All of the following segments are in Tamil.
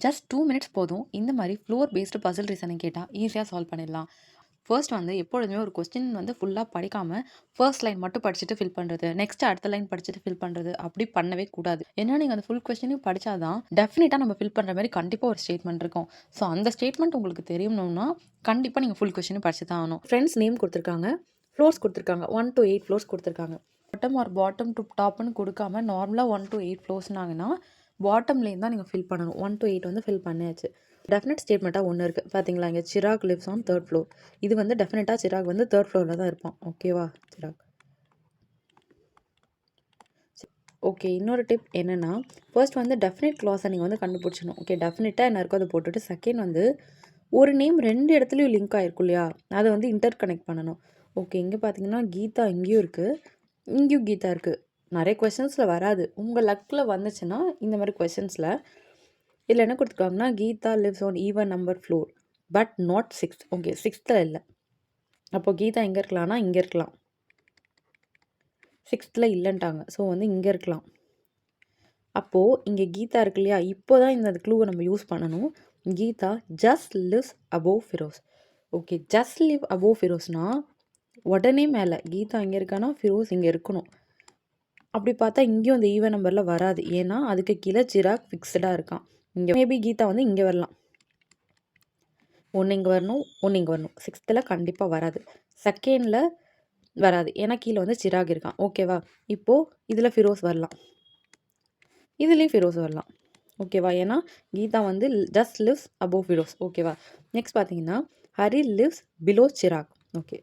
ஜஸ்ட் 2 மினிட்ஸ் போதும். இந்த மாதிரி ஃப்ளோர் பேஸ்டு பசில் ரீசனிங் கேட்டால் ஈஸியாக சால்வ் பண்ணிடலாம். ஃபர்ஸ்ட் வந்து எப்பொழுதுமே ஒரு கொஸ்டின் வந்து ஃபுல்லாக படிக்காமல் ஃபர்ஸ்ட் லைன் மட்டும் படிச்சுட்டு ஃபில் பண்ணுறது, நெக்ஸ்ட் அடுத்த லைன் படிச்சுட்டு ஃபில் பண்ணுறது அப்படி பண்ணவே கூடாது. ஏன்னா நீங்கள் அந்த ஃபுல் கொஸ்டினையும் படித்தாதான் டெஃபினட்டாக நம்ம ஃபில் பண்ணுற மாதிரி கண்டிப்பாக ஒரு ஸ்டேட்மெண்ட் இருக்கும். ஸோ அந்த ஸ்டேட்மெண்ட் உங்களுக்கு தெரியணும்னா கண்டிப்பாக நீங்கள் ஃபுல் கொஸ்டினும் படிச்சு தான் ஆகணும். ஃப்ரெண்ட்ஸ் நேம் கொடுத்துருக்காங்க, ஃப்ளோர்ஸ் கொடுத்துருக்காங்க, 1 to 8 ஃப்ளோர்ஸ் கொடுத்துருக்காங்க. பாட்டம் டு டாப்னு கொடுக்காம நார்மலாக 1 to 8 ஃப்ளோர்ஸ்னாங்கன்னா பாட்டம்லேருந்து தான் நீங்கள் ஃபில் பண்ணணும். 1 to 8 வந்து ஃபில் பண்ணியாச்சு. டெஃபினட் ஸ்டேட்மெண்ட்டாக ஒன்று இருக்குது பார்த்தீங்களா, இங்கே Chirag lives on 3rd floor. இது வந்து டெஃபினட்டாக சிராக் வந்து 3rd floorல தான் இருப்பான். ஓகேவா சிராக். ஓகே, இன்னொரு டிப் என்னென்னா, ஃபர்ஸ்ட் வந்து டெஃபினட் க்ளாஸை நீங்கள் வந்து கண்டுபிடிச்சணும். ஓகே, டெஃபினட்டாக என்ன இருக்கோ அதை போட்டுட்டு, செகண்ட் வந்து ஒரு நேம் 2 இடத்துலையும் லிங்க் ஆகிருக்கும் இல்லையா, அதை வந்து இன்டர் கனெக்ட் பண்ணணும். ஓகே, இங்கே பார்த்தீங்கன்னா கீதா இங்கேயும் இருக்குது, இங்கேயும் கீதா இருக்குது. நிறைய கொஷின்ஸில் வராது, உங்கள் லக்கில் வந்துச்சுன்னா இந்த மாதிரி கொஷின்ஸில் இதில் என்ன கொடுத்துருக்காங்கன்னா, Geetha lives on even number floor but not 6. Okay, 6th இல்லை. அப்போது கீதா எங்கே இருக்கலாம்னா இங்கே இருக்கலாம். 6th இல்லைன்ட்டாங்க. ஸோ வந்து இங்கே இருக்கலாம். அப்போது இங்கே கீதா இருக்கு இல்லையா, இப்போ தான் இந்த க்ளூவை நம்ம யூஸ் பண்ணணும். Geetha just lives above Feroz. Okay, just live above ஃபிரோஸ்னா உடனே மேலே கீதா இங்கே இருக்கானா ஃபிரோஸ் இங்கே இருக்கணும். அப்படி பார்த்தா இங்கேயும் அந்த ஈவன் நம்பரில் வராது, ஏன்னா அதுக்கு கீழே சிராக் ஃபிக்ஸ்டாக இருக்கான். இங்கே மேபி கீதா வந்து இங்கே வரலாம், ஒன்று இங்கே வரணும், ஒன்று இங்கே வரணும். 6th கண்டிப்பாக வராது, செகண்டில் வராது, ஏன்னா கீழே வந்து சிராக் இருக்கான். ஓகேவா, இப்போது இதில் ஃபிரோஸ் வரலாம், இதுலேயும் ஃபிரோஸ் வரலாம். ஓகேவா, ஏன்னா கீதா வந்து ஜஸ்ட் லிவ்ஸ் அபோவ் ஃபிரோஸ். ஓகேவா, நெக்ஸ்ட் பார்த்தீங்கன்னா Hari lives below Chirag. Okay,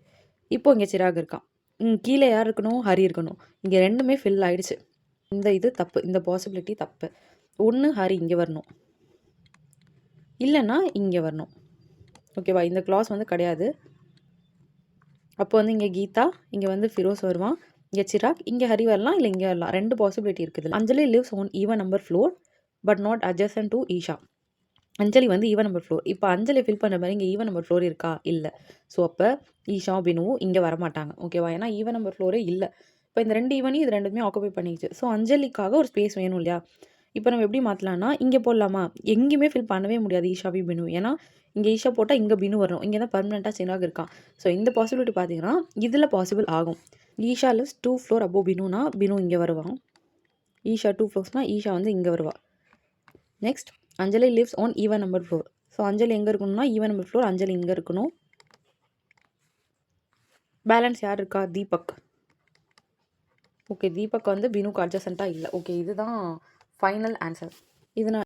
இப்போது இங்கே சிராக் இருக்கான், கீழே யார் இருக்கணும், ஹரி இருக்கணும். இங்கே ரெண்டுமே ஃபில் ஆகிடுச்சு. இந்த இது தப்பு, இந்த பாசிபிலிட்டி தப்பு. ஒன்று ஹரி இங்கே வரணும், இல்லைன்னா இங்கே வரணும். ஓகேவா, இந்த க்ளாஸ் வந்து கிடையாது. அப்போ வந்து இங்கே கீதா, இங்கே வந்து ஃபிரோஸ் வருவான், இங்கே சிராக், இங்கே ஹரி வரலாம், இல்லை இங்கே வரலாம். 2 பாசிபிலிட்டி இருக்குது. Anjali lives on even number floor but not adjacent to Isha. Anjali வந்து ஈவன் நம்பர் ஃப்ளோர். இப்போ அஞ்சலி ஃபில் பண்ணுற மாதிரி இங்கே ஈவன் நம்பர் ஃப்ளோர் இருக்கா, இல்லை. ஸோ அப்போ ஈஷா பினுவும் இங்கே வரமாட்டாங்க. ஓகேவா, ஏன்னா ஈவன் நம்பர் ஃப்ளோரே இல்லை. இப்போ இந்த 2 ஈவனையும் இது ரெண்டுமே ஆக்குபை பண்ணிடுச்சு. ஸோ அஞ்சலிக்காக ஒரு ஸ்பேஸ் வேணும் இல்லையா. இப்போ நம்ம எப்படி மாற்றலாம்னா, இங்கே போடலாமா, எங்கேயுமே ஃபில் பண்ணவே முடியாது ஈஷாவி பினு, ஏன்னா இங்கே ஈஷா போட்டால் இங்கே பினு வரணும், இங்கே தான் பர்மனெண்ட்டாக சிராக் இருக்கான். ஸோ இந்த பாசிபிலிட்டி பார்த்தீங்கன்னா இதில் பாசிபிள் ஆகும். ஈஷா லிவ்ஸ் 2 floor அபோவ் பினுனா பினு இங்கே வருவான். ஈஷா 2 floors ஈஷா வந்து இங்கே வருவா. Next Anjali lives on even number floor. So Anjali எங்கே இருக்கணும்னா ஈவன் நம்பர் ஃப்ளோர், அஞ்சலி இங்கே இருக்கணும். பேலன்ஸ் யார் இருக்கா, தீபக். ஓகே, தீபக் வந்து பினுக்கு அட்ஜசண்ட்டாக இல்லை. ஓகே, இதுதான் ஃபைனல் ஆன்சர். இதனால்